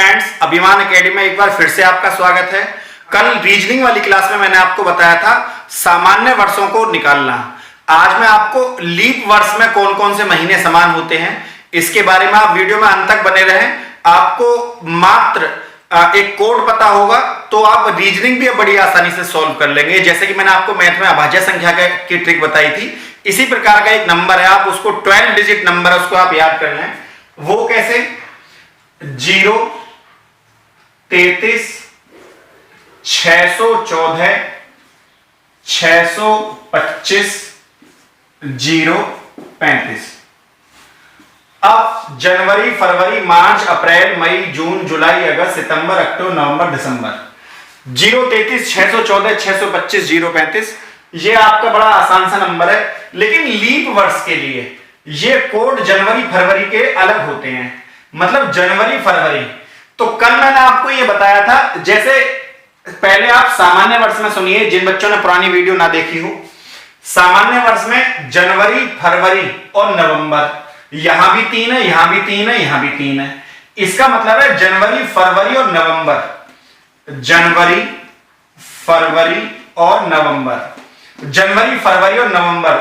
Friends, अभिमान academy में एक बार फिर से आपका स्वागत है। कल रीजनिंग वाली क्लास में मैंने आपको बताया था सामान्य वर्षों को निकालना। आज मैं आपको लीप वर्ष में कौन कौन से महीने समान होते हैं इसके बारे में आप वीडियो में अंत तक बने रहें। आपको मात्र एक कोड पता होगा तो आप रीजनिंग भी बड़ी आसानी से सॉल्व कर लेंगे। जैसे कि मैंने आपको मैथ में अभाज्य संख्या की ट्रिक बताई थी, इसी प्रकार का एक नंबर है, आप उसको 12 डिजिट नंबर है, उसको आप याद कर लें। वो कैसे? 0, 33, 614, 625, 0, 35। अब जनवरी, फरवरी, मार्च, अप्रैल, मई, जून, जुलाई, अगस्त, सितंबर, अक्टूबर, नवंबर, दिसंबर। 0, 33, 614, 625, 0, 35। ये आपका बड़ा आसान सा नंबर है। लेकिन लीप वर्ष के लिए ये कोड जनवरी फरवरी के अलग होते हैं, मतलब जनवरी फरवरी। तो कल मैंने आपको ये बताया था, जैसे पहले आप सामान्य वर्ष में सुनिए, जिन बच्चों ने पुरानी वीडियो ना देखी हो। सामान्य वर्ष में जनवरी, फरवरी और नवंबर, यहां भी 3 है, यहां भी 3 है, यहां भी 3 है। इसका मतलब है जनवरी, फरवरी और नवंबर। जनवरी, फरवरी और नवंबर, जनवरी, फरवरी और नवंबर,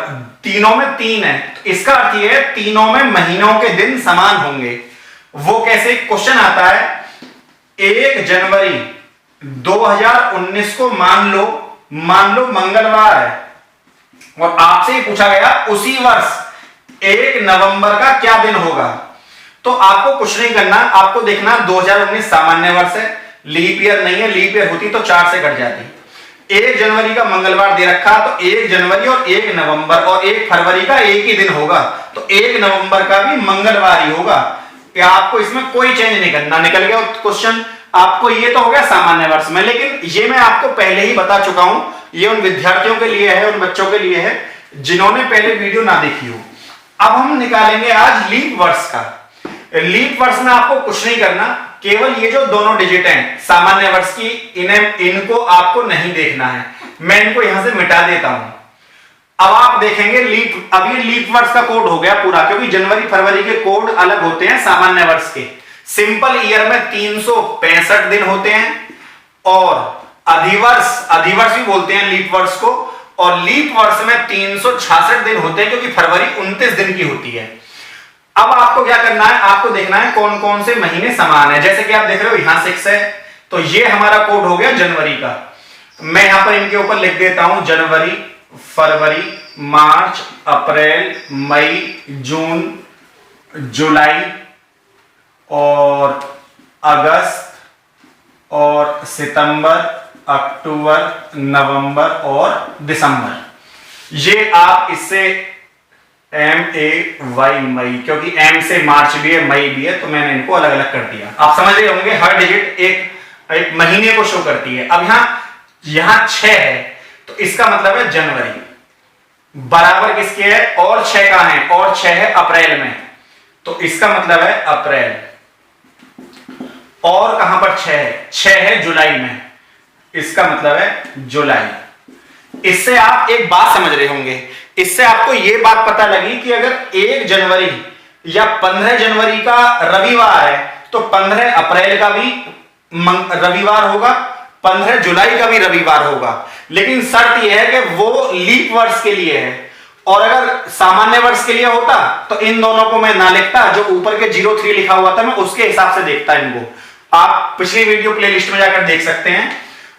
तीनों में 3 है। तो इसका अर्थ यह है तीनों में महीनों के दिन समान होंगे। वो कैसे? क्वेश्चन आता है 1 जनवरी 2019 को मान लो मंगलवार है, और आपसे ही पूछा गया उसी वर्ष 1 नवंबर का क्या दिन होगा। तो आपको कुछ नहीं करना, आपको देखना 2019 सामान्य वर्ष है, लीप ईयर नहीं है। लीप ईयर होती तो 4 से कट जाती। 1 जनवरी का मंगलवार दे रखा, तो 1 जनवरी और 1 नवंबर और 1 फरवरी का एक ही दिन होगा, तो 1 नवंबर का भी मंगलवार ही होगा। या आपको इसमें कोई चेंज नहीं करना। निकल गया क्वेश्चन। आपको ये तो हो गया सामान्य वर्ष में, लेकिन ये मैं आपको पहले ही बता चुका हूं, ये उन विद्यार्थियों के लिए है, उन बच्चों के लिए है जिन्होंने पहले वीडियो ना देखी हो। अब हम निकालेंगे आज लीप वर्ष का। लीप वर्ष में आपको कुछ नहीं करना, केवल ये जो दोनों डिजिट हैं सामान्य वर्ष की, इनको आपको नहीं देखना है। मैं इनको यहां से मिटा देता हूं। अब आप देखेंगे लीप, अब ये लीप वर्ष का कोड हो गया पूरा, क्योंकि जनवरी फरवरी के कोड अलग होते हैं सामान्य वर्ष के। सिंपल ईयर में 365 दिन होते हैं, और अधिवर्ष भी बोलते हैं लीप वर्ष को, और लीप वर्ष में 366 दिन होते हैं, क्योंकि फरवरी 29 दिन की होती है। अब आपको क्या करना है? आपको देखना है कौन कौन से महीने समान है। जैसे कि आप देख रहे हो यहां 6 है, तो ये हमारा कोड हो गया जनवरी का। मैं यहां पर इनके ऊपर लिख देता हूं जनवरी, फरवरी, मार्च, अप्रैल, मई, जून, जुलाई और अगस्त और सितंबर, अक्टूबर, नवंबर और दिसंबर। ये आप इससे MAY मई, क्योंकि M से मार्च भी है, मई भी है, तो मैंने इनको अलग अलग कर दिया। आप समझ रहे होंगे हर डिजिट एक महीने को शो करती है। अब यहां 6 है, तो इसका मतलब है जनवरी बराबर किसके है? और 6 का है, और 6 है अप्रैल में, तो इसका मतलब है अप्रैल। और कहां पर 6 है? 6 है जुलाई में, इसका मतलब है जुलाई। इससे आप एक बात समझ रहे होंगे, इससे आपको यह बात पता लगी कि अगर 1 जनवरी या 15 जनवरी का रविवार है, तो 15 अप्रैल का भी रविवार होगा, 15 जुलाई का भी रविवार होगा। लेकिन शर्त यह है कि वो लीप वर्ष के लिए है, और अगर सामान्य वर्ष के लिए होता तो इन दोनों को मैं ना लिखता, जो ऊपर के 03 लिखा हुआ था मैं उसके हिसाब से देखता इनको। आप पिछली वीडियो प्लेलिस्ट में जाकर देख सकते हैं।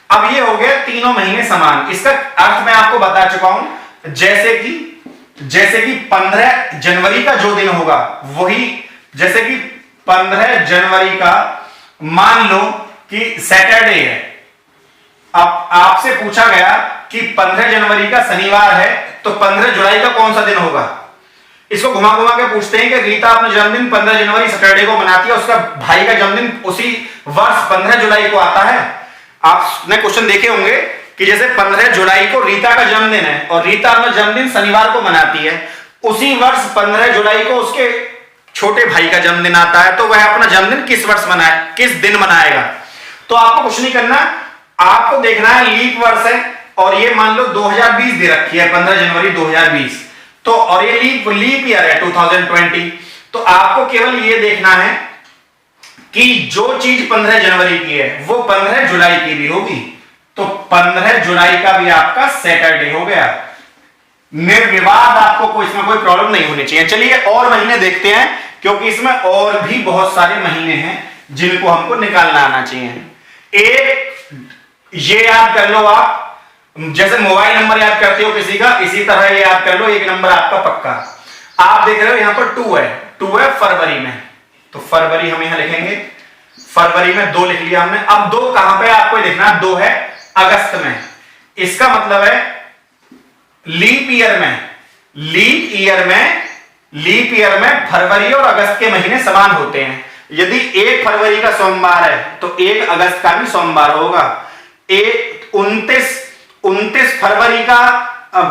अब ये हो गया तीनों महीने समान। इसका अर्थ मैं आपको बता चुका हूं। जैसे कि 15 जनवरी का जो दिन होगा वही, जैसे कि 15 जनवरी का मान लो कि सैटरडे है। अब आपसे पूछा गया कि 15 जनवरी का शनिवार है, तो 15 जुलाई का कौन सा दिन होगा? इसको घुमा घुमा के पूछते हैं कि रीता अपना जन्मदिन 15 जनवरी सैटरडे को मनाती है, उसका भाई का जन्मदिन उसी वर्ष 15 जुलाई को आता है। आपने क्वेश्चन देखे होंगे कि जैसे 15 जुलाई को रीता का जन्मदिन है, और रीता अपना जन्मदिन शनिवार को मनाती है, उसी वर्ष 15 जुलाई को उसके छोटे भाई का जन्मदिन आता है, तो वह अपना जन्मदिन किस दिन मनाएगा? तो आपको कुछ नहीं करना, आपको देखना है लीप वर्ष है, और ये मान लो 2020 दे रखी है, 15 जनवरी 2020, तो और ये लीप ईयर है 2020। तो आपको केवल ये देखना है कि जो चीज 15 जनवरी की है वो 15 जुलाई की भी होगी, तो 15 जुलाई का भी आपका सैटरडे हो गया। निर्विवाद आपको कोई इसमें कोई प्रॉब्लम नहीं होनी चाहिए। चलिए और महीने देखते हैं, क्योंकि इसमें और भी बहुत सारे महीने हैं जिनको हमको निकालना आना चाहिए। एक ये याद कर लो आप, जैसे मोबाइल नंबर याद करते हो किसी का, इसी तरह ये याद कर लो, एक नंबर आपका पक्का। आप देख रहे हो यहां पर 2 है फरवरी में, तो फरवरी हम यहां लिखेंगे, फरवरी में 2 लिख लिया हमने। अब 2 कहां पे आपको देखना, 2 है अगस्त में। इसका मतलब है लीप ईयर में फरवरी और अगस्त के महीने समान होते हैं। यदि 1 फरवरी का सोमवार है तो 1 अगस्त का भी सोमवार होगा। 29 फरवरी का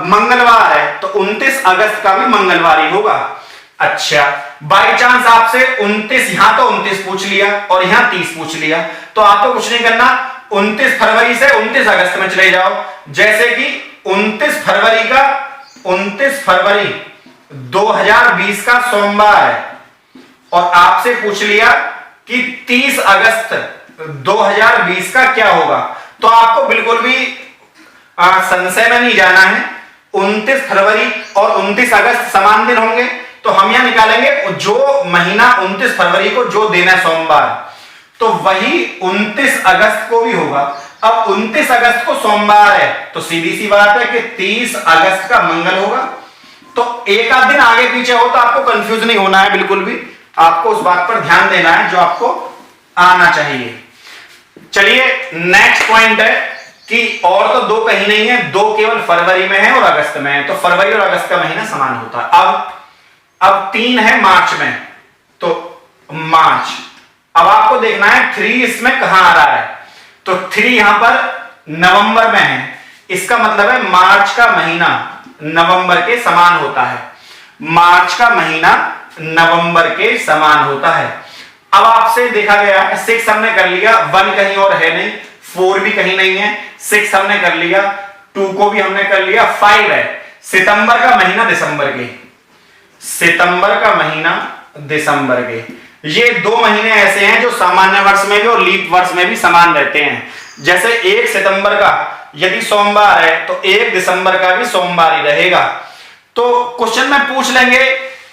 मंगलवार है तो 29 अगस्त का भी मंगलवार ही होगा। अच्छा, बाई चांस आपसे 29 यहां तो 29 पूछ लिया और यहां 30 पूछ लिया, तो आपको कुछ नहीं करना, 29 फरवरी से 29 अगस्त में चले जाओ। जैसे कि 29 फरवरी 2020 का सोमवार है और आपसे पूछ लिया कि 30 अगस्त 2020 का क्या होगा, तो आपको बिल्कुल भी संशय में नहीं जाना है। 29 फरवरी और 29 अगस्त समान दिन होंगे, तो हम यहां निकालेंगे जो महीना 29 फरवरी को जो दिन है सोमवार, तो वही 29 अगस्त को भी होगा। अब 29 अगस्त को सोमवार है तो सीधी सी बात है कि 30 अगस्त का मंगल होगा। तो एक आध दिन आगे पीछे हो तो आपको कंफ्यूज नहीं होना है, बिल्कुल भी आपको उस बात पर ध्यान देना है जो आपको आना चाहिए। चलिए नेक्स्ट पॉइंट है कि और तो 2 कहीं नहीं है, 2 केवल फरवरी में है और अगस्त में है, तो फरवरी और अगस्त का महीना समान होता है। अब 3 है मार्च में, तो मार्च, अब आपको देखना है 3 इसमें कहां आ रहा है, तो 3 यहां पर नवंबर में है। इसका मतलब है मार्च का महीना नवंबर के समान होता है, मार्च का महीना नवंबर के समान होता है। अब आपसे देखा गया 6 हमने कर लिया, 1 कहीं और है नहीं, 4 भी कहीं नहीं है, 6 हमने कर लिया, 2 को भी हमने कर लिया, 5 है सितंबर का महीना दिसंबर के, सितंबर का महीना दिसंबर के। ये 2 महीने ऐसे हैं जो सामान्य वर्ष में भी और लीप वर्ष में भी समान रहते हैं। जैसे 1 सितंबर का यदि सोमवार है तो 1 दिसंबर का भी सोमवार ही रहेगा। तो क्वेश्चन में पूछ लेंगे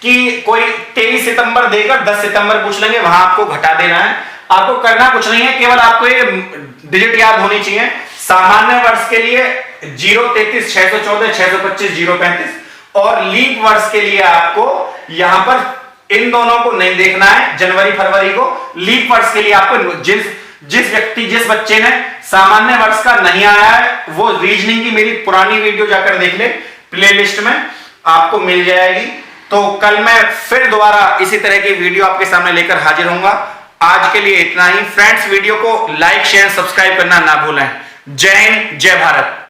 कि कोई 23 सितंबर देकर 10 सितंबर पूछ लेंगे, वहां आपको घटा देना है। आपको करना कुछ नहीं है, केवल आपको ये डिजिट याद होनी चाहिए। सामान्य वर्ष के लिए 0, 33, 614, 625, 035 और लीप वर्ष के लिए आपको यहां पर इन दोनों को नहीं देखना है, जनवरी फरवरी को। लीप वर्ष के लिए आपको जिस बच्चे ने सामान्य वर्ष का नहीं आया है वो रीजनिंग की मेरी पुरानी वीडियो जाकर देख ले, प्लेलिस्ट में आपको मिल जाएगी। तो कल मैं फिर दोबारा इसी तरह की वीडियो आपके सामने लेकर हाजिर होऊंगा। आज के लिए इतना ही फ्रेंड्स, वीडियो को लाइक शेयर सब्सक्राइब करना ना भूलें। जय हिंद, जय भारत।